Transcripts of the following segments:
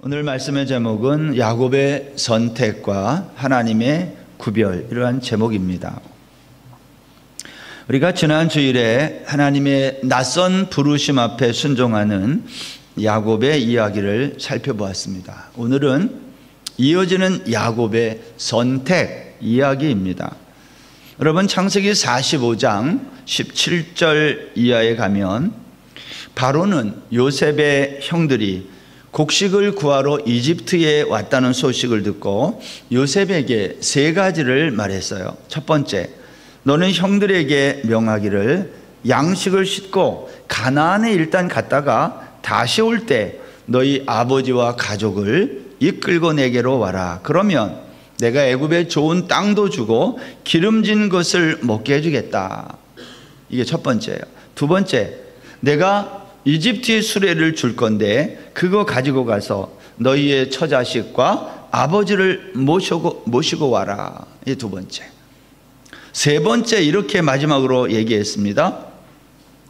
오늘 말씀의 제목은 야곱의 선택과 하나님의 구별, 이러한 제목입니다. 우리가 지난 주일에 하나님의 낯선 부르심 앞에 순종하는 야곱의 이야기를 살펴보았습니다. 오늘은 이어지는 야곱의 선택 이야기입니다. 여러분, 창세기 45장 17절 이하에 가면 바로는 요셉의 형들이 곡식을 구하러 이집트에 왔다는 소식을 듣고 요셉에게 세 가지를 말했어요. 첫 번째, 너는 형들에게 명하기를 양식을 싣고 가나안에 일단 갔다가 다시 올 때 너희 아버지와 가족을 이끌고 내게로 와라. 그러면 내가 애굽에 좋은 땅도 주고 기름진 것을 먹게 해주겠다. 이게 첫 번째예요. 두 번째, 내가 이집트의 수레를 줄 건데 그거 가지고 가서 너희의 처자식과 아버지를 모시고 와라. 이게 두 번째. 세 번째, 이렇게 마지막으로 얘기했습니다.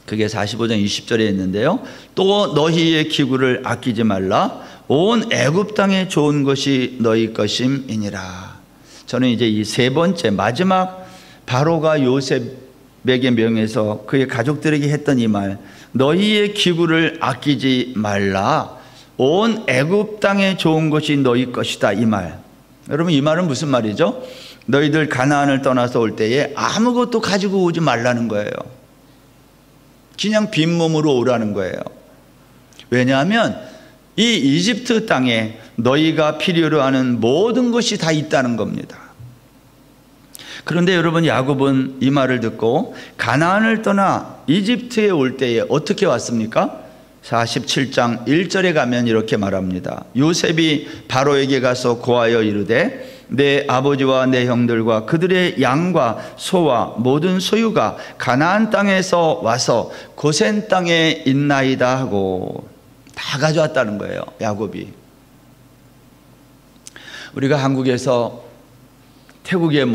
그게 45장 20절에 있는데요. 또 너희의 기구를 아끼지 말라. 온 애굽 땅에 좋은 것이 너희 것임이니라. 저는 이제 이 세 번째, 마지막 바로가 요셉에게 명해서 그의 가족들에게 했던 이 말, 너희의 기구를 아끼지 말라. 온 애굽 땅에 좋은 것이 너희 것이다. 이 말. 여러분, 이 말은 무슨 말이죠? 너희들 가나안을 떠나서 올 때에 아무것도 가지고 오지 말라는 거예요. 그냥 빈몸으로 오라는 거예요. 왜냐하면 이 이집트 땅에 너희가 필요로 하는 모든 것이 다 있다는 겁니다. 그런데 여러분, 야곱은 이 말을 듣고 가나안을 떠나 이집트에 올 때에 어떻게 왔습니까? 47장 1절에 가면 이렇게 말합니다. 요셉이 바로에게 가서 고하여 이르되 내 아버지와 내 형들과 그들의 양과 소와 모든 소유가 가나안 땅에서 와서 고센 땅에 있나이다 하고 다 가져왔다는 거예요, 야곱이. 우리가 한국에서 태국에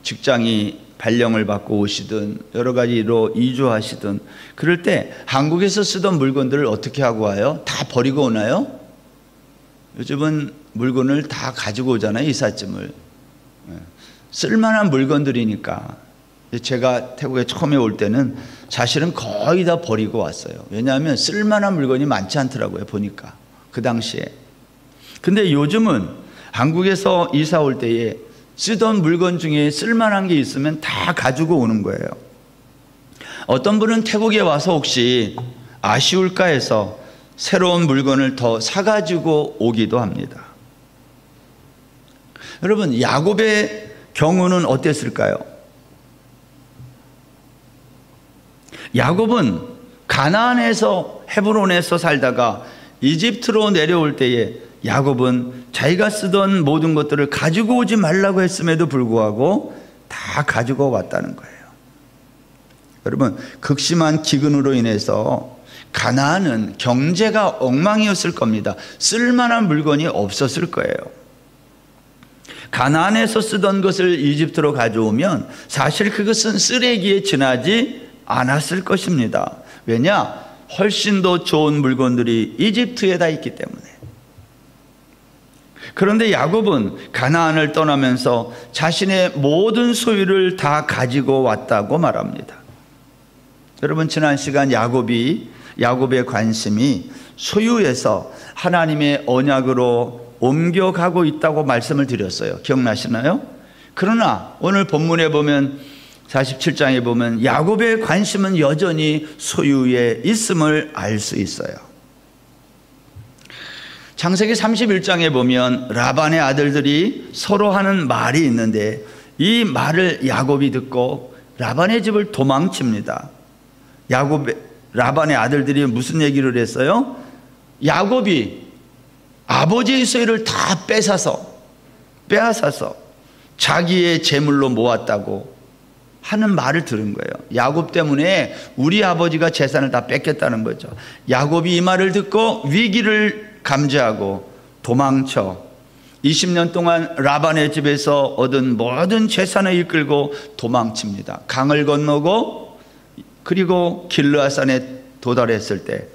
직장이 발령을 받고 오시든 여러 가지로 이주하시든 그럴 때 한국에서 쓰던 물건들을 어떻게 하고 와요? 다 버리고 오나요? 요즘은 물건을 다 가지고 오잖아요, 이삿짐을. 쓸만한 물건들이니까. 제가 태국에 처음에 올 때는 사실은 거의 다 버리고 왔어요. 왜냐하면 쓸만한 물건이 많지 않더라고요, 보니까. 그 당시에. 근데 요즘은 한국에서 이사 올 때에 쓰던 물건 중에 쓸만한 게 있으면 다 가지고 오는 거예요. 어떤 분은 태국에 와서 혹시 아쉬울까 해서 새로운 물건을 더 사가지고 오기도 합니다. 여러분, 야곱의 경우는 어땠을까요? 야곱은 가나안에서 헤브론에서 살다가 이집트로 내려올 때에 야곱은 자기가 쓰던 모든 것들을 가지고 오지 말라고 했음에도 불구하고 다 가지고 왔다는 거예요. 여러분, 극심한 기근으로 인해서 가나안은 경제가 엉망이었을 겁니다. 쓸만한 물건이 없었을 거예요. 가나안에서 쓰던 것을 이집트로 가져오면 사실 그것은 쓰레기에 지나지 않았을 것입니다. 왜냐? 훨씬 더 좋은 물건들이 이집트에 다 있기 때문에. 그런데 야곱은 가나안을 떠나면서 자신의 모든 소유를 다 가지고 왔다고 말합니다. 여러분, 지난 시간 야곱의 관심이 소유에서 하나님의 언약으로 옮겨가고 있다고 말씀을 드렸어요. 기억나시나요? 그러나 오늘 본문에 보면 47장에 보면 야곱의 관심은 여전히 소유에 있음을 알 수 있어요. 창세기 31장에 보면 라반의 아들들이 서로 하는 말이 있는데 이 말을 야곱이 듣고 라반의 집을 도망칩니다. 라반의 아들들이 무슨 얘기를 했어요? 야곱이 아버지의 소유를 다 빼앗아서 자기의 재물로 모았다고 하는 말을 들은 거예요. 야곱 때문에 우리 아버지가 재산을 다 뺏겼다는 거죠. 야곱이 이 말을 듣고 위기를 감지하고 도망쳐 20년 동안 라반의 집에서 얻은 모든 재산을 이끌고 도망칩니다. 강을 건너고 그리고 길르앗산에 도달했을 때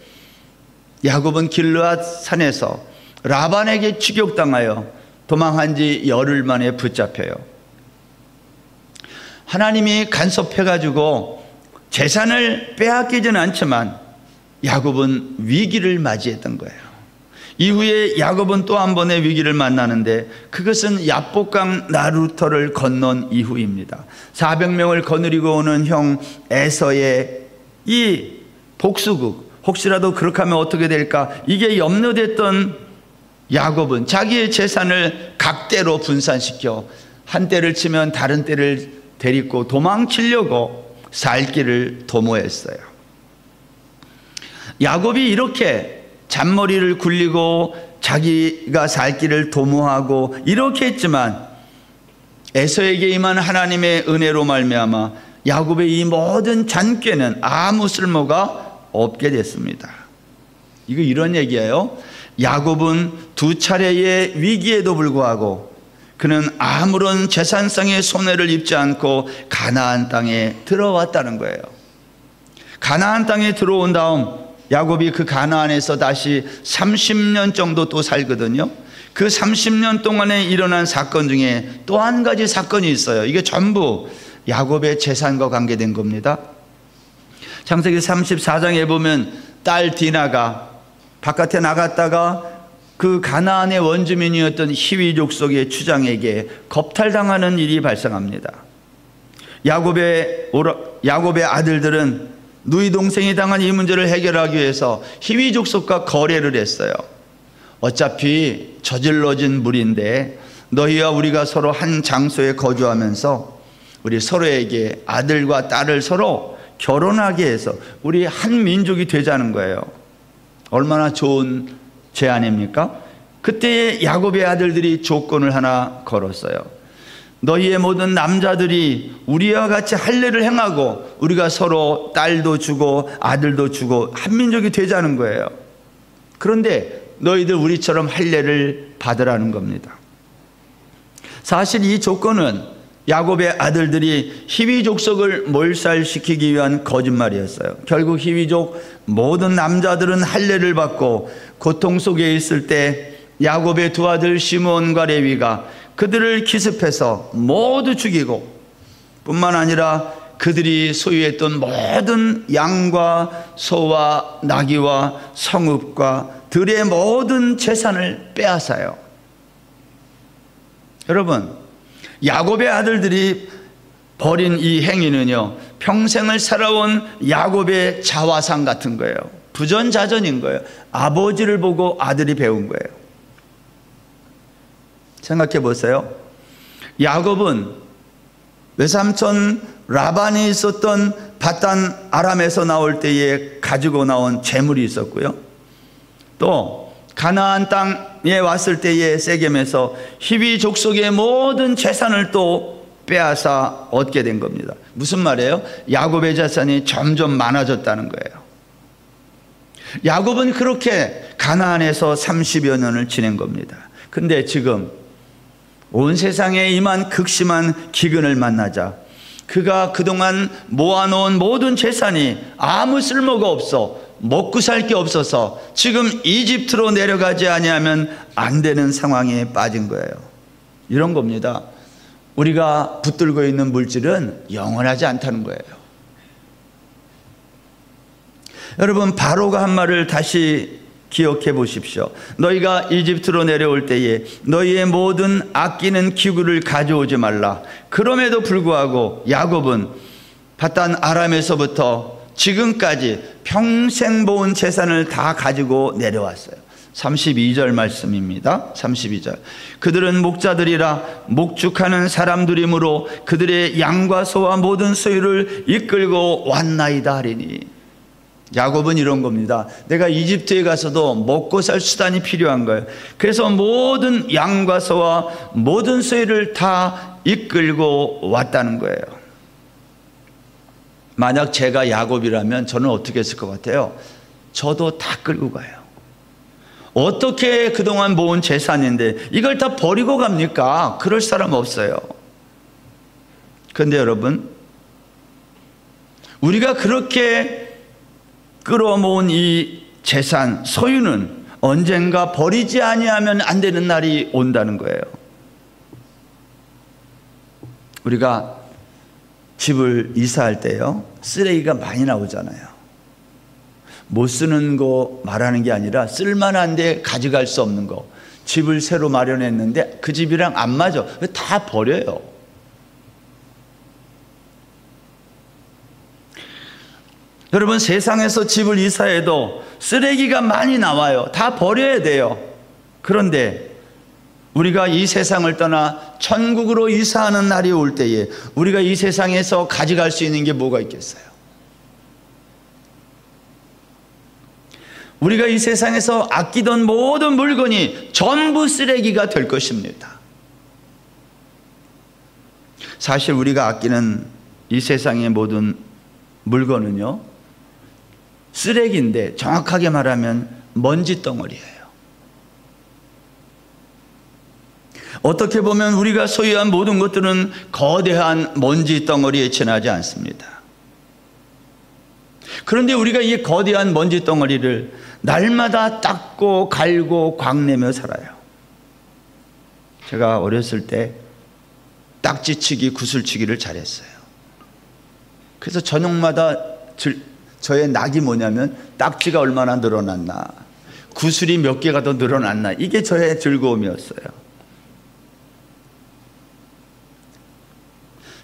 야곱은 길르앗산에서 라반에게 추격당하여 도망한 지 열흘 만에 붙잡혀요. 하나님이 간섭해가지고 재산을 빼앗기지는 않지만 야곱은 위기를 맞이했던 거예요. 이후에 야곱은 또 한 번의 위기를 만나는데 그것은 야복강 나루터를 건넌 이후입니다. 400명을 거느리고 오는 형 에서의 이 복수국, 혹시라도 그렇게 하면 어떻게 될까, 이게 염려됐던 야곱은 자기의 재산을 각대로 분산시켜 한 떼를 치면 다른 떼를 데리고 도망치려고 살 길을 도모했어요. 야곱이 이렇게 잔머리를 굴리고 자기가 살 길을 도모하고 이렇게 했지만 에서에게 임한 하나님의 은혜로 말미암아 야곱의 이 모든 잔꾀는 아무 쓸모가 없게 됐습니다. 이거 이런 얘기예요. 야곱은 두 차례의 위기에도 불구하고 그는 아무런 재산상의 손해를 입지 않고 가나안 땅에 들어왔다는 거예요. 가나안 땅에 들어온 다음 야곱이 그 가나안에서 다시 30년 정도 또 살거든요. 그 30년 동안에 일어난 사건 중에 또 한 가지 사건이 있어요. 이게 전부 야곱의 재산과 관계된 겁니다. 창세기 34장에 보면 딸 디나가 바깥에 나갔다가 그 가나안의 원주민이었던 히위 족속의 추장에게 겁탈당하는 일이 발생합니다. 야곱의 아들들은 누이 동생이 당한 이 문제를 해결하기 위해서 히위 족속과 거래를 했어요. 어차피 저질러진 물인데 너희와 우리가 서로 한 장소에 거주하면서 우리 서로에게 아들과 딸을 서로 결혼하게 해서 우리 한 민족이 되자는 거예요. 얼마나 좋은 제안입니까? 그때 야곱의 아들들이 조건을 하나 걸었어요. 너희의 모든 남자들이 우리와 같이 할례를 행하고 우리가 서로 딸도 주고 아들도 주고 한 민족이 되자는 거예요. 그런데 너희들 우리처럼 할례를 받으라는 겁니다. 사실 이 조건은 야곱의 아들들이 히위 족속을 몰살시키기 위한 거짓말이었어요. 결국 히위족 모든 남자들은 할례를 받고 고통 속에 있을 때 야곱의 두 아들 시므온과 레위가 그들을 기습해서 모두 죽이고 뿐만 아니라 그들이 소유했던 모든 양과 소와 나귀와 성읍과 들의 모든 재산을 빼앗아요. 여러분, 야곱의 아들들이 벌인 이 행위는요, 평생을 살아온 야곱의 자화상 같은 거예요. 부전자전인 거예요. 아버지를 보고 아들이 배운 거예요. 생각해 보세요. 야곱은 외삼촌 라반이 있었던 밧단 아람에서 나올 때에 가지고 나온 재물이 있었고요. 또 가나안 땅에 왔을 때에 세겜에서 히위 족속의 모든 재산을 또 빼앗아 얻게 된 겁니다. 무슨 말이에요? 야곱의 재산이 점점 많아졌다는 거예요. 야곱은 그렇게 가나안에서 30여 년을 지낸 겁니다. 근데 지금 온 세상에 임한 극심한 기근을 만나자 그가 그동안 모아놓은 모든 재산이 아무 쓸모가 없어 먹고 살 게 없어서 지금 이집트로 내려가지 아니하면 안 되는 상황에 빠진 거예요. 이런 겁니다. 우리가 붙들고 있는 물질은 영원하지 않다는 거예요. 여러분, 바로가 한 말을 다시 기억해 보십시오. 너희가 이집트로 내려올 때에 너희의 모든 아끼는 기구를 가져오지 말라. 그럼에도 불구하고 야곱은 밧단 아람에서부터 지금까지 평생 모은 재산을 다 가지고 내려왔어요. 32절 말씀입니다. 32절. 그들은 목자들이라 목축하는 사람들이므로 그들의 양과 소와 모든 소유를 이끌고 왔나이다 하리니. 야곱은 이런 겁니다. 내가 이집트에 가서도 먹고 살 수단이 필요한 거예요. 그래서 모든 양과 소와 모든 소유를 다 이끌고 왔다는 거예요. 만약 제가 야곱이라면 저는 어떻게 했을 것 같아요? 저도 다 끌고 가요. 어떻게 그동안 모은 재산인데 이걸 다 버리고 갑니까? 그럴 사람 없어요. 그런데 여러분, 우리가 그렇게 끌어모은 이 재산, 소유는 언젠가 버리지 아니하면 안 되는 날이 온다는 거예요. 우리가 집을 이사할 때요, 쓰레기가 많이 나오잖아요. 못 쓰는 거 말하는 게 아니라 쓸만한데 가져갈 수 없는 거. 집을 새로 마련했는데 그 집이랑 안 맞아. 다 버려요. 여러분, 세상에서 집을 이사해도 쓰레기가 많이 나와요. 다 버려야 돼요. 그런데 우리가 이 세상을 떠나 천국으로 이사하는 날이 올 때에 우리가 이 세상에서 가져갈 수 있는 게 뭐가 있겠어요? 우리가 이 세상에서 아끼던 모든 물건이 전부 쓰레기가 될 것입니다. 사실 우리가 아끼는 이 세상의 모든 물건은요, 쓰레기인데 정확하게 말하면 먼지 덩어리예요. 어떻게 보면 우리가 소유한 모든 것들은 거대한 먼지 덩어리에 지나지 않습니다. 그런데 우리가 이 거대한 먼지 덩어리를 날마다 닦고 갈고 광내며 살아요. 제가 어렸을 때 딱지치기, 구슬치기를 잘했어요. 그래서 저녁마다 저의 낙이 뭐냐면 딱지가 얼마나 늘어났나, 구슬이 몇 개가 더 늘어났나, 이게 저의 즐거움이었어요.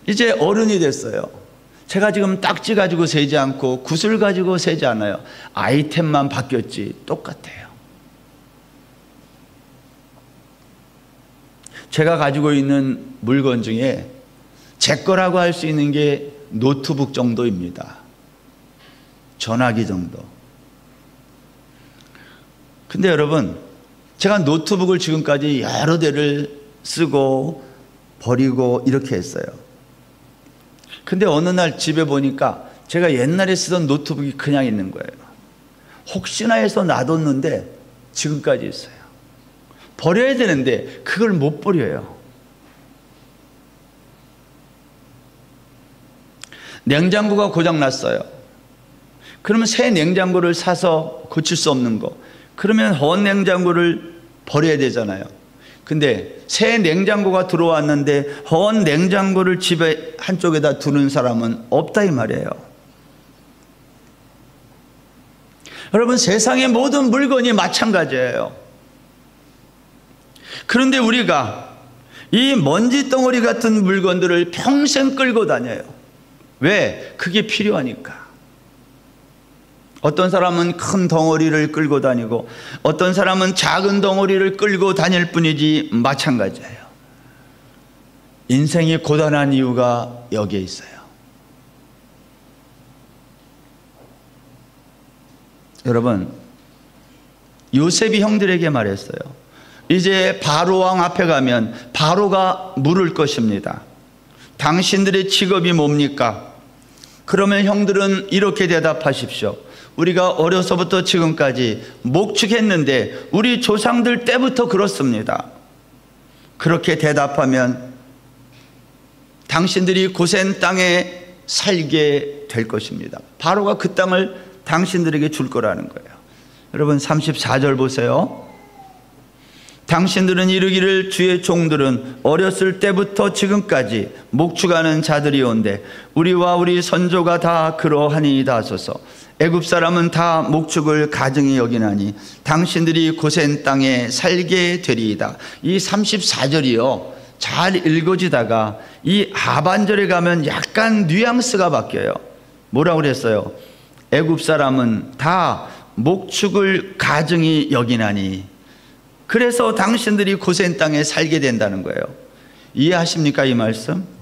이제 어른이 됐어요. 제가 지금 딱지 가지고 세지 않고 구슬 가지고 세지 않아요. 아이템만 바뀌었지 똑같아요. 제가 가지고 있는 물건 중에 제 거라고 할 수 있는 게 노트북 정도입니다. 전화기 정도. 근데 여러분, 제가 노트북을 지금까지 여러 대를 쓰고 버리고 이렇게 했어요. 근데 어느 날 집에 보니까 제가 옛날에 쓰던 노트북이 그냥 있는 거예요. 혹시나 해서 놔뒀는데 지금까지 있어요. 버려야 되는데 그걸 못 버려요. 냉장고가 고장났어요. 그러면 새 냉장고를 사서 고칠 수 없는 거, 그러면 헌 냉장고를 버려야 되잖아요. 근데 새 냉장고가 들어왔는데 헌 냉장고를 집에 한쪽에다 두는 사람은 없다 이 말이에요. 여러분, 세상의 모든 물건이 마찬가지예요. 그런데 우리가 이 먼지 덩어리 같은 물건들을 평생 끌고 다녀요. 왜? 그게 필요하니까. 어떤 사람은 큰 덩어리를 끌고 다니고 어떤 사람은 작은 덩어리를 끌고 다닐 뿐이지 마찬가지예요. 인생이 고단한 이유가 여기에 있어요. 여러분, 요셉이 형들에게 말했어요. 이제 바로 왕 앞에 가면 바로가 물을 것입니다. 당신들의 직업이 뭡니까? 그러면 형들은 이렇게 대답하십시오. 우리가 어려서부터 지금까지 목축했는데 우리 조상들 때부터 그렇습니다. 그렇게 대답하면 당신들이 고센 땅에 살게 될 것입니다. 바로가 그 땅을 당신들에게 줄 거라는 거예요. 여러분, 34절 보세요. 당신들은 이르기를 주의 종들은 어렸을 때부터 지금까지 목축하는 자들이온데 우리와 우리 선조가 다 그러하니이다 하소서. 애굽 사람은 다 목축을 가증히 여기나니 당신들이 고센 땅에 살게 되리이다. 이 34절이요, 잘 읽어지다가 이 하반절에 가면 약간 뉘앙스가 바뀌어요. 뭐라고 그랬어요? 애굽 사람은 다 목축을 가증히 여기나니, 그래서 당신들이 고센 땅에 살게 된다는 거예요. 이해하십니까, 이 말씀?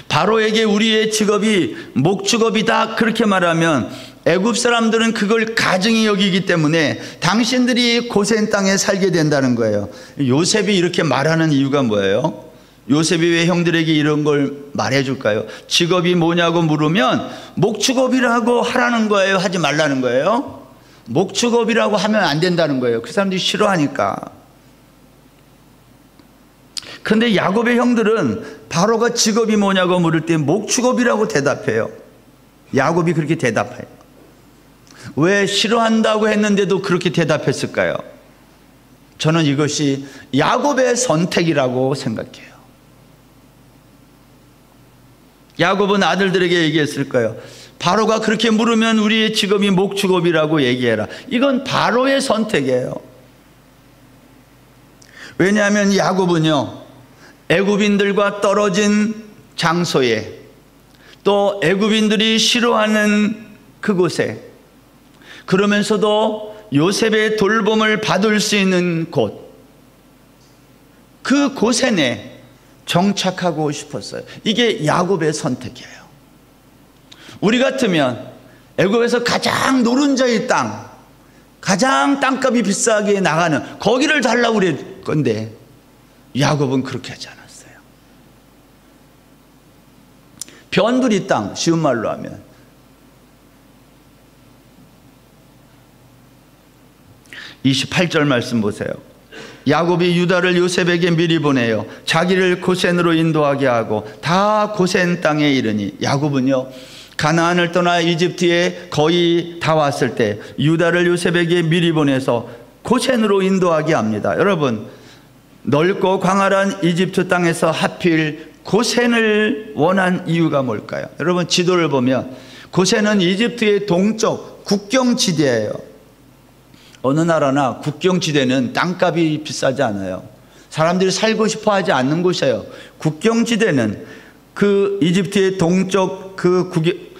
바로에게 우리의 직업이 목축업이다 그렇게 말하면 애굽 사람들은 그걸 가증히 여기기 때문에 당신들이 고센 땅에 살게 된다는 거예요. 요셉이 이렇게 말하는 이유가 뭐예요? 요셉이 왜 형들에게 이런 걸 말해줄까요? 직업이 뭐냐고 물으면 목축업이라고 하라는 거예요? 하지 말라는 거예요? 목축업이라고 하면 안 된다는 거예요. 그 사람들이 싫어하니까. 그런데 야곱의 형들은 바로가 직업이 뭐냐고 물을 때 목축업이라고 대답해요. 야곱이 그렇게 대답해요. 왜 싫어한다고 했는데도 그렇게 대답했을까요? 저는 이것이 야곱의 선택이라고 생각해요. 야곱은 아들들에게 얘기했을 거예요. 바로가 그렇게 물으면 우리의 직업이 목축업이라고 얘기해라. 이건 바로의 선택이에요. 왜냐하면 야곱은요, 애굽인들과 떨어진 장소에, 또 애굽인들이 싫어하는 그곳에, 그러면서도 요셉의 돌봄을 받을 수 있는 곳, 그 곳에 내 정착하고 싶었어요. 이게 야곱의 선택이에요. 우리 같으면 애굽에서 가장 노른자의 땅, 가장 땅값이 비싸게 나가는 거기를 달라고 그럴 건데, 야곱은 그렇게 하지 않았어요. 변두리 땅, 쉬운 말로 하면 28절 말씀 보세요. 야곱이 유다를 요셉에게 미리 보내요. 자기를 고센으로 인도하게 하고 다 고센 땅에 이르니, 야곱은요, 가나안을 떠나 이집트에 거의 다 왔을 때 유다를 요셉에게 미리 보내서 고센으로 인도하게 합니다. 여러분, 넓고 광활한 이집트 땅에서 하필 고센을 원한 이유가 뭘까요? 여러분, 지도를 보면 고센은 이집트의 동쪽 국경지대예요. 어느 나라나 국경지대는 땅값이 비싸지 않아요. 사람들이 살고 싶어 하지 않는 곳이에요. 국경지대는 그 이집트의 동쪽 그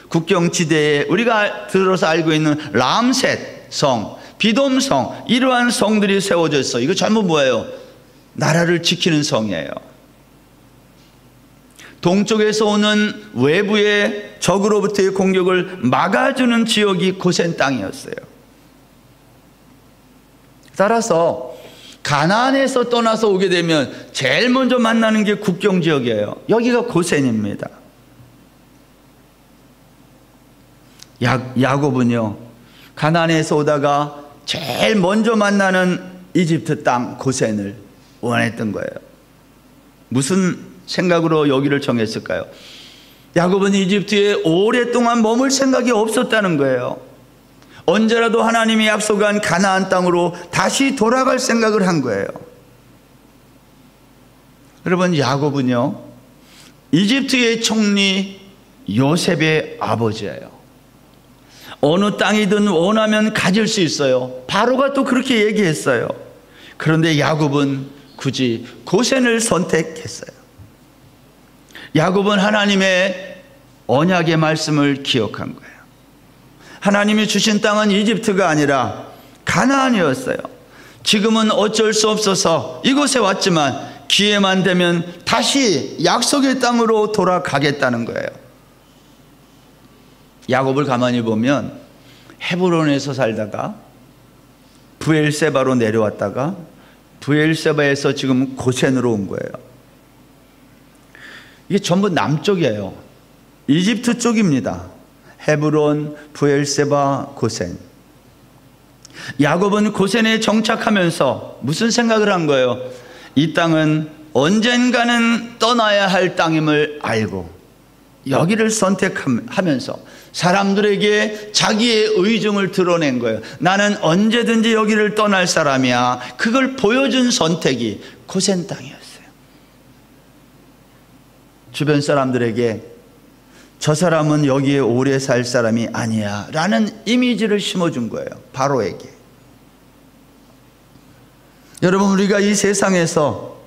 국경지대에 우리가 들어서 알고 있는 람셋 성, 비돔 성, 이러한 성들이 세워져 있어요. 이거 전부 뭐예요? 나라를 지키는 성이에요. 동쪽에서 오는 외부의 적으로부터의 공격을 막아주는 지역이 고센 땅이었어요. 따라서 가나안에서 떠나서 오게 되면 제일 먼저 만나는 게 국경지역이에요. 여기가 고센입니다. 야곱은요, 가나안에서 오다가 제일 먼저 만나는 이집트 땅 고센을 원했던 거예요. 무슨 생각으로 여기를 정했을까요? 야곱은 이집트에 오랫동안 머물 생각이 없었다는 거예요. 언제라도 하나님이 약속한 가나안 땅으로 다시 돌아갈 생각을 한 거예요. 여러분, 야곱은요, 이집트의 총리 요셉의 아버지예요. 어느 땅이든 원하면 가질 수 있어요. 바로가 또 그렇게 얘기했어요. 그런데 야곱은 굳이 고센을 선택했어요. 야곱은 하나님의 언약의 말씀을 기억한 거예요. 하나님이 주신 땅은 이집트가 아니라 가나안이었어요. 지금은 어쩔 수 없어서 이곳에 왔지만 기회만 되면 다시 약속의 땅으로 돌아가겠다는 거예요. 야곱을 가만히 보면 헤브론에서 살다가 브엘세바로 내려왔다가 브엘세바에서 지금 고센으로 온 거예요. 이게 전부 남쪽이에요. 이집트 쪽입니다. 헤브론, 브엘세바, 고센. 야곱은 고센에 정착하면서 무슨 생각을 한 거예요? 이 땅은 언젠가는 떠나야 할 땅임을 알고 여기를 선택하면서 사람들에게 자기의 의중을 드러낸 거예요. 나는 언제든지 여기를 떠날 사람이야. 그걸 보여준 선택이 고센 땅이었어요. 주변 사람들에게 저 사람은 여기에 오래 살 사람이 아니야 라는 이미지를 심어준 거예요. 바로에게. 여러분, 우리가 이 세상에서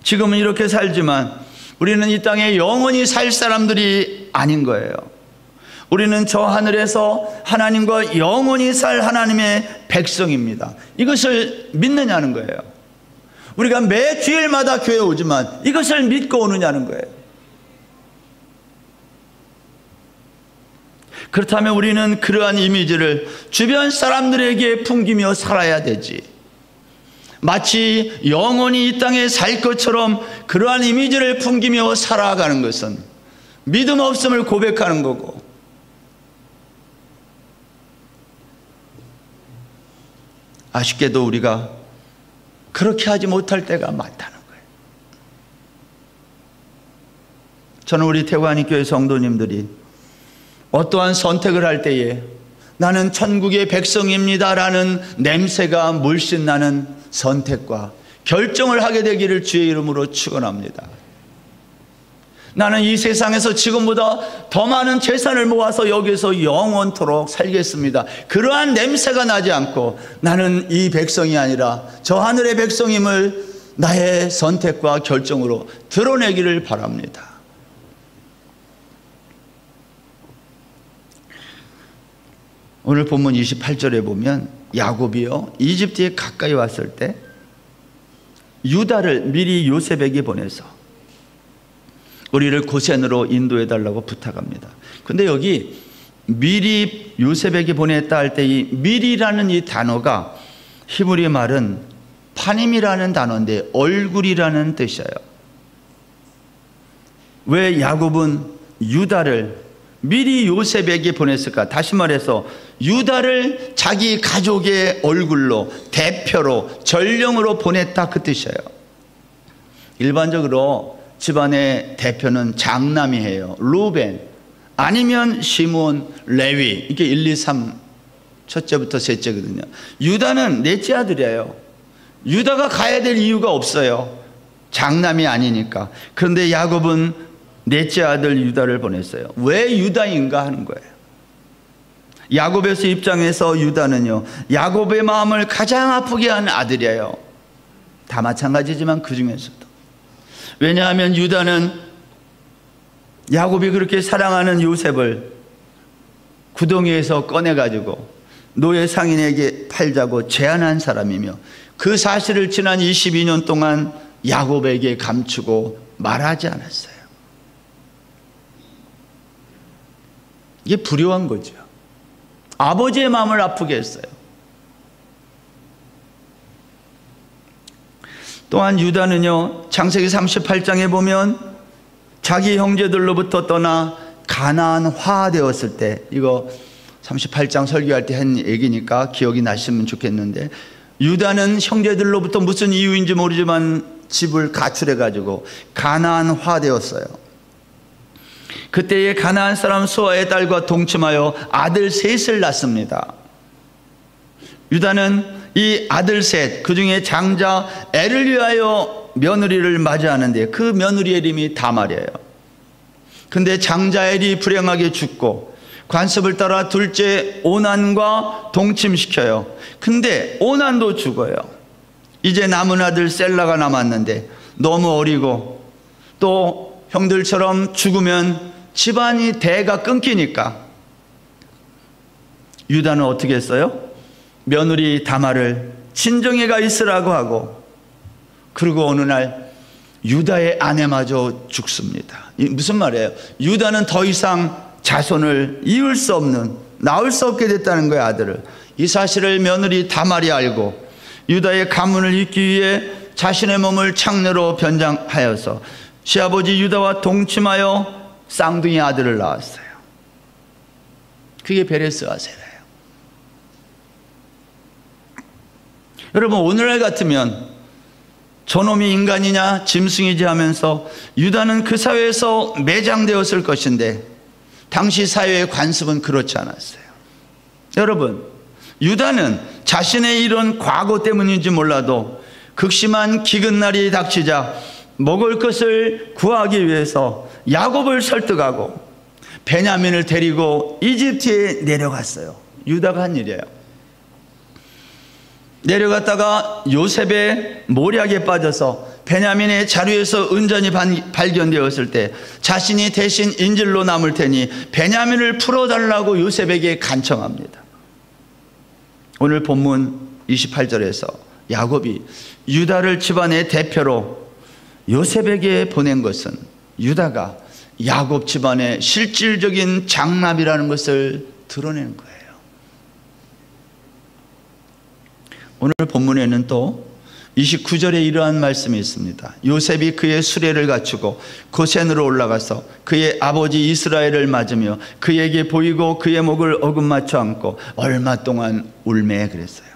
지금은 이렇게 살지만 우리는 이 땅에 영원히 살 사람들이 아닌 거예요. 우리는 저 하늘에서 하나님과 영원히 살 하나님의 백성입니다. 이것을 믿느냐는 거예요. 우리가 매 주일마다 교회에 오지만 이것을 믿고 오느냐는 거예요. 그렇다면 우리는 그러한 이미지를 주변 사람들에게 풍기며 살아야 되지. 마치 영원히 이 땅에 살 것처럼 그러한 이미지를 풍기며 살아가는 것은 믿음 없음을 고백하는 거고, 아쉽게도 우리가 그렇게 하지 못할 때가 많다는 거예요. 저는 우리 태관이교회 성도님들이 어떠한 선택을 할 때에 나는 천국의 백성입니다라는 냄새가 물씬 나는 선택과 결정을 하게 되기를 주의 이름으로 축원합니다. 나는 이 세상에서 지금보다 더 많은 재산을 모아서 여기서 영원토록 살겠습니다. 그러한 냄새가 나지 않고 나는 이 백성이 아니라 저 하늘의 백성임을 나의 선택과 결정으로 드러내기를 바랍니다. 오늘 본문 28절에 보면 야곱이요 이집트에 가까이 왔을 때 유다를 미리 요셉에게 보내서 우리를 고센으로 인도해 달라고 부탁합니다. 근데 여기 미리 요셉에게 보냈다 할 때 이 미리라는 이 단어가 히브리 말은 파님이라는 단어인데 얼굴이라는 뜻이에요. 왜 야곱은 유다를 미리 요셉에게 보냈을까? 다시 말해서 유다를 자기 가족의 얼굴로, 대표로, 전령으로 보냈다 그 뜻이에요. 일반적으로 집안의 대표는 장남이 해요. 루벤 아니면 시몬, 레위, 이게 1, 2, 3 첫째부터 셋째거든요. 유다는 넷째 아들이에요. 유다가 가야 될 이유가 없어요. 장남이 아니니까. 그런데 야곱은 넷째 아들 유다를 보냈어요. 왜 유다인가 하는 거예요. 야곱의 입장에서 유다는요 야곱의 마음을 가장 아프게 한 아들이에요. 다 마찬가지지만 그 중에서도. 왜냐하면 유다는 야곱이 그렇게 사랑하는 요셉을 구덩이에서 꺼내가지고 노예 상인에게 팔자고 제안한 사람이며 그 사실을 지난 22년 동안 야곱에게 감추고 말하지 않았어요. 이게 불효한 거죠. 아버지의 마음을 아프게 했어요. 또한 유다는요 창세기 38장에 보면 자기 형제들로부터 떠나 가나안화 되었을 때, 이거 38장 설교할 때 한 얘기니까 기억이 나시면 좋겠는데, 유다는 형제들로부터 무슨 이유인지 모르지만 집을 가출해 가지고 가나안화 되었어요. 그때의 가나안 사람 수아의 딸과 동침하여 아들 셋을 낳습니다. 유다는 이 아들 셋, 그 중에 장자 엘을 위하여 며느리를 맞이하는데 그 며느리의 이름이 다말이에요. 근데 장자 엘이 불행하게 죽고 관습을 따라 둘째 오난과 동침시켜요. 근데 오난도 죽어요. 이제 남은 아들 셀라가 남았는데 너무 어리고 또 형들처럼 죽으면 집안이 대가 끊기니까 유다는 어떻게 했어요? 며느리 다말을 친정에가 있으라고 하고, 그리고 어느 날 유다의 아내마저 죽습니다. 무슨 말이에요? 유다는 더 이상 자손을 이을 수 없는, 낳을 수 없게 됐다는 거예요, 아들을. 이 사실을 며느리 다말이 알고 유다의 가문을 잇기 위해 자신의 몸을 창녀로 변장하여서 시아버지 유다와 동침하여 쌍둥이 아들을 낳았어요. 그게 베레스와 세라예요. 여러분, 오늘날 같으면 저놈이 인간이냐 짐승이지 하면서 유다는 그 사회에서 매장되었을 것인데 당시 사회의 관습은 그렇지 않았어요. 여러분, 유다는 자신의 이런 과거 때문인지 몰라도 극심한 기근 날이 닥치자 먹을 것을 구하기 위해서 야곱을 설득하고 베냐민을 데리고 이집트에 내려갔어요. 유다가 한 일이에요. 내려갔다가 요셉의 모략에 빠져서 베냐민의 자루에서 은전이 발견되었을 때 자신이 대신 인질로 남을 테니 베냐민을 풀어달라고 요셉에게 간청합니다. 오늘 본문 28절에서 야곱이 유다를 집안의 대표로 요셉에게 보낸 것은 유다가 야곱 집안의 실질적인 장남이라는 것을 드러내는 거예요. 오늘 본문에는 또 29절에 이러한 말씀이 있습니다. 요셉이 그의 수레를 갖추고 고센으로 올라가서 그의 아버지 이스라엘을 맞으며 그에게 보이고 그의 목을 어긋맞춰 안고 얼마 동안 울매 그랬어요.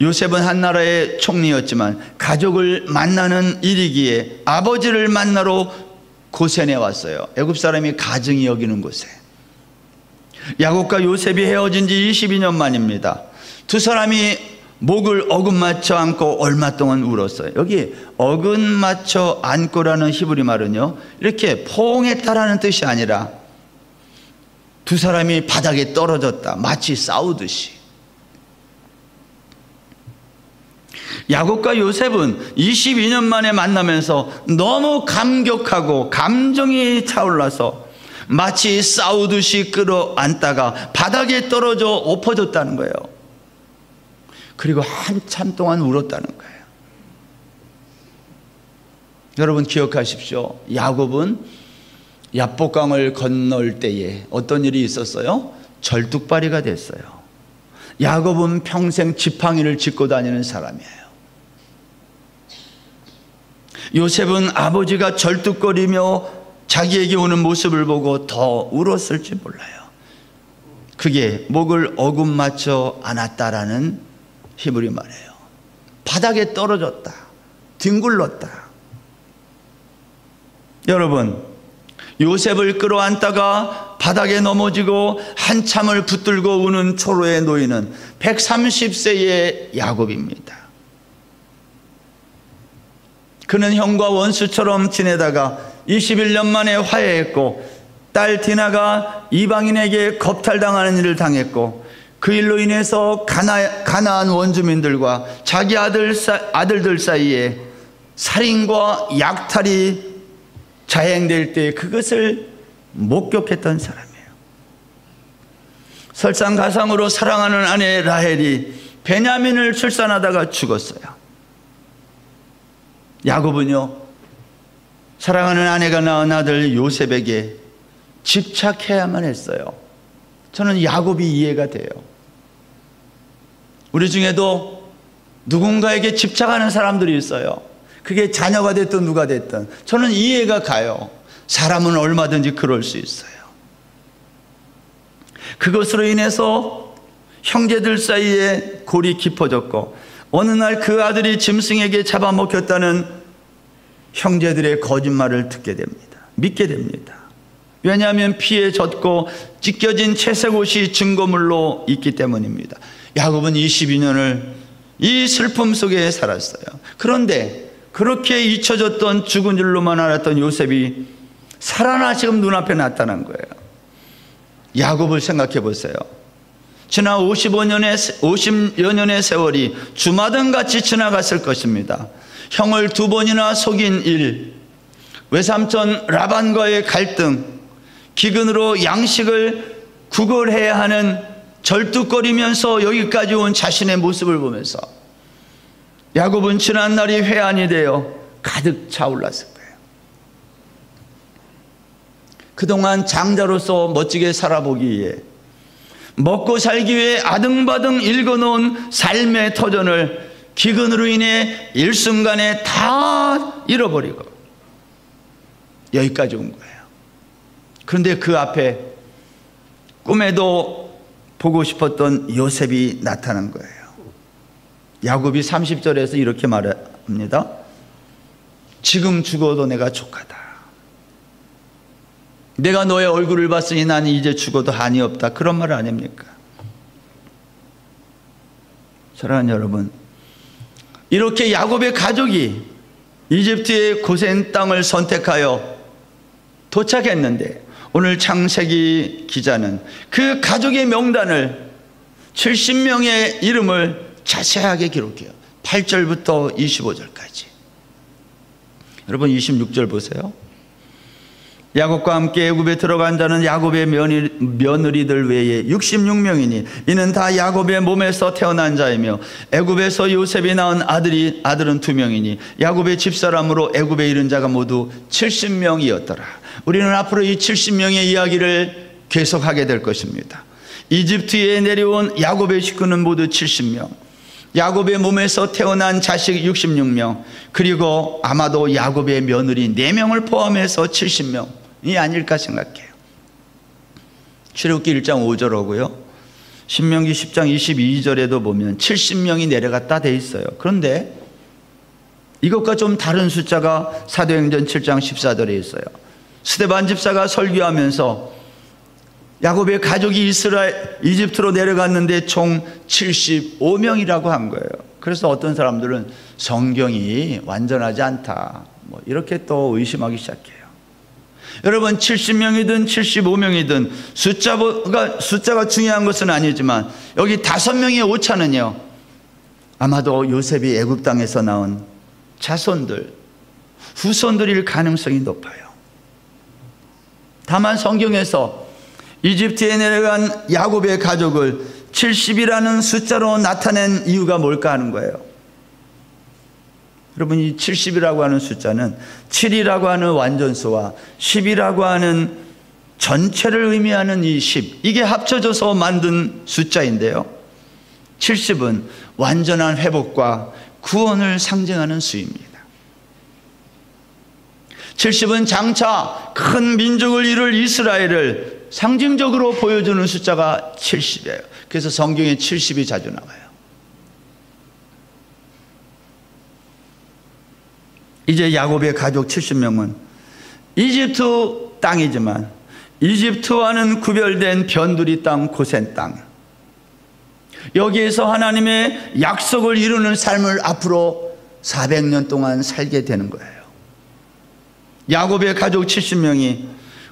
요셉은 한 나라의 총리였지만 가족을 만나는 일이기에 아버지를 만나러 고센에 왔어요. 애굽 사람이 가증히 여기는 곳에. 야곱과 요셉이 헤어진 지 22년 만입니다. 두 사람이 목을 어긋맞춰 안고 얼마 동안 울었어요. 여기 어긋맞춰 안고라는 히브리 말은요, 이렇게 포옹했다라는 뜻이 아니라 두 사람이 바닥에 떨어졌다, 마치 싸우듯이. 야곱과 요셉은 22년 만에 만나면서 너무 감격하고 감정이 차올라서 마치 싸우듯이 끌어안다가 바닥에 떨어져 엎어졌다는 거예요. 그리고 한참 동안 울었다는 거예요. 여러분 기억하십시오. 야곱은 야복강을 건널 때에 어떤 일이 있었어요? 절뚝발이가 됐어요. 야곱은 평생 지팡이를 짚고 다니는 사람이에요. 요셉은 아버지가 절뚝거리며 자기에게 오는 모습을 보고 더 울었을지 몰라요. 그게 목을 어긋맞춰 안았다라는 히브리 말이에요. 바닥에 떨어졌다, 뒹굴렀다. 여러분, 요셉을 끌어안다가 바닥에 넘어지고 한참을 붙들고 우는 초로의 노인은 130세의 야곱입니다. 그는 형과 원수처럼 지내다가 21년 만에 화해했고, 딸 디나가 이방인에게 겁탈당하는 일을 당했고, 그 일로 인해서 가나안 원주민들과 자기 아들들 사이에 살인과 약탈이 자행될 때 그것을 목격했던 사람이에요. 설상가상으로 사랑하는 아내 라헬이 베냐민을 출산하다가 죽었어요. 야곱은요, 사랑하는 아내가 낳은 아들 요셉에게 집착해야만 했어요. 저는 야곱이 이해가 돼요. 우리 중에도 누군가에게 집착하는 사람들이 있어요. 그게 자녀가 됐든 누가 됐든 저는 이해가 가요. 사람은 얼마든지 그럴 수 있어요. 그것으로 인해서 형제들 사이에 골이 깊어졌고, 어느 날 그 아들이 짐승에게 잡아먹혔다는 형제들의 거짓말을 듣게 됩니다. 믿게 됩니다. 왜냐하면 피에 젖고 찢겨진 채색 옷이 증거물로 있기 때문입니다. 야곱은 22년을 이 슬픔 속에 살았어요. 그런데 그렇게 잊혀졌던, 죽은 줄로만 알았던 요셉이 살아나 지금 눈앞에 나타난 거예요. 야곱을 생각해 보세요. 지난 50여 년의 세월이 주마등같이 지나갔을 것입니다. 형을 두 번이나 속인 일, 외삼촌 라반과의 갈등, 기근으로 양식을 구걸해야 하는 절뚝거리면서 여기까지 온 자신의 모습을 보면서 야곱은 지난 날이 회한이 되어 가득 차올랐을 거예요. 그동안 장자로서 멋지게 살아보기 위해, 먹고 살기 위해 아등바등 읽어놓은 삶의 터전을 기근으로 인해 일순간에 다 잃어버리고 여기까지 온 거예요. 그런데 그 앞에 꿈에도 보고 싶었던 요셉이 나타난 거예요. 야곱이 30절에서 이렇게 말합니다. 지금 죽어도 내가 족하다. 내가 너의 얼굴을 봤으니 나는 이제 죽어도 한이 없다. 그런 말 아닙니까? 사랑하는 여러분, 이렇게 야곱의 가족이 이집트의 고센 땅을 선택하여 도착했는데, 오늘 창세기 기자는 그 가족의 명단을 70명의 이름을 자세하게 기록해요. 8절부터 25절까지. 여러분 26절 보세요. 야곱과 함께 애굽에 들어간 자는 야곱의 며느리들 외에 66명이니 이는 다 야곱의 몸에서 태어난 자이며, 애굽에서 요셉이 낳은 아들은 2명이니 야곱의 집사람으로 애굽에 이른 자가 모두 70명이었더라. 우리는 앞으로 이 70명의 이야기를 계속하게 될 것입니다. 이집트에 내려온 야곱의 식구는 모두 70명, 야곱의 몸에서 태어난 자식 66명, 그리고 아마도 야곱의 며느리 4명을 포함해서 70명이 아닐까 생각해요. 출애굽기 1장 5절하고요, 신명기 10장 22절에도 보면 70명이 내려갔다 돼 있어요. 그런데 이것과 좀 다른 숫자가 사도행전 7장 14절에 있어요. 스데반 집사가 설교하면서 야곱의 가족이 이집트로 내려갔는데 총 75명이라고 한 거예요. 그래서 어떤 사람들은 성경이 완전하지 않다, 이렇게 또 의심하기 시작해요. 여러분, 70명이든 75명이든 숫자가 중요한 것은 아니지만 여기 5명의 오차는요, 아마도 요셉이 애굽 땅에서 나온 자손들, 후손들일 가능성이 높아요. 다만 성경에서 이집트에 내려간 야곱의 가족을 70이라는 숫자로 나타낸 이유가 뭘까 하는 거예요. 여러분, 이 70이라고 하는 숫자는 7이라고 하는 완전수와 10이라고 하는 전체를 의미하는 이 10, 이게 합쳐져서 만든 숫자인데요, 70은 완전한 회복과 구원을 상징하는 수입니다. 70은 장차 큰 민족을 이룰 이스라엘을 상징적으로 보여주는 숫자가 70이에요. 그래서 성경에 70이 자주 나와요. 이제 야곱의 가족 70명은 이집트 땅이지만 이집트와는 구별된 변두리 땅, 고센 땅, 여기에서 하나님의 약속을 이루는 삶을 앞으로 400년 동안 살게 되는 거예요. 야곱의 가족 70명이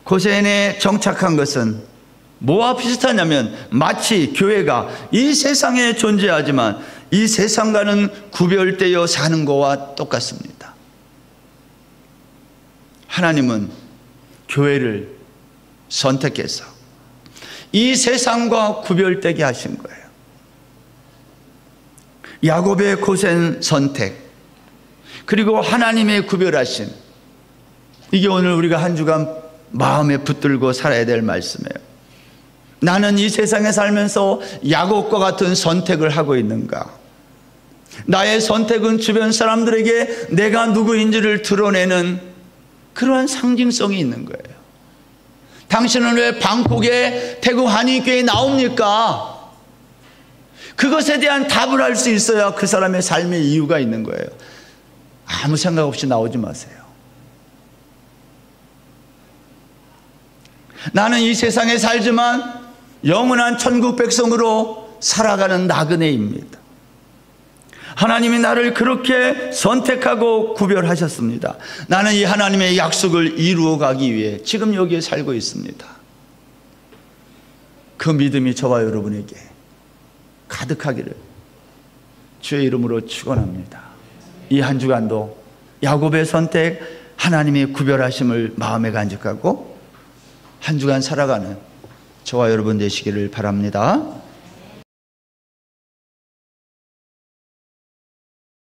고센에 정착한 것은 뭐와 비슷하냐면 마치 교회가 이 세상에 존재하지만 이 세상과는 구별되어 사는 것과 똑같습니다. 하나님은 교회를 선택해서 이 세상과 구별되게 하신 거예요. 야곱의 고센 선택, 그리고 하나님의 구별하심, 이게 오늘 우리가 한 주간 마음에 붙들고 살아야 될 말씀이에요. 나는 이 세상에 살면서 야곱과 같은 선택을 하고 있는가? 나의 선택은 주변 사람들에게 내가 누구인지를 드러내는 그러한 상징성이 있는 거예요. 당신은 왜 방콕의 태국 한인교회에 나옵니까? 그것에 대한 답을 할 수 있어야 그 사람의 삶의 이유가 있는 거예요. 아무 생각 없이 나오지 마세요. 나는 이 세상에 살지만 영원한 천국 백성으로 살아가는 나그네입니다. 하나님이 나를 그렇게 선택하고 구별하셨습니다. 나는 이 하나님의 약속을 이루어 가기 위해 지금 여기에 살고 있습니다. 그 믿음이 저와 여러분에게 가득하기를 주의 이름으로 축원합니다. 이 한 주간도 야곱의 선택, 하나님의 구별하심을 마음에 간직하고 한 주간 살아가는 저와 여러분 되시기를 바랍니다.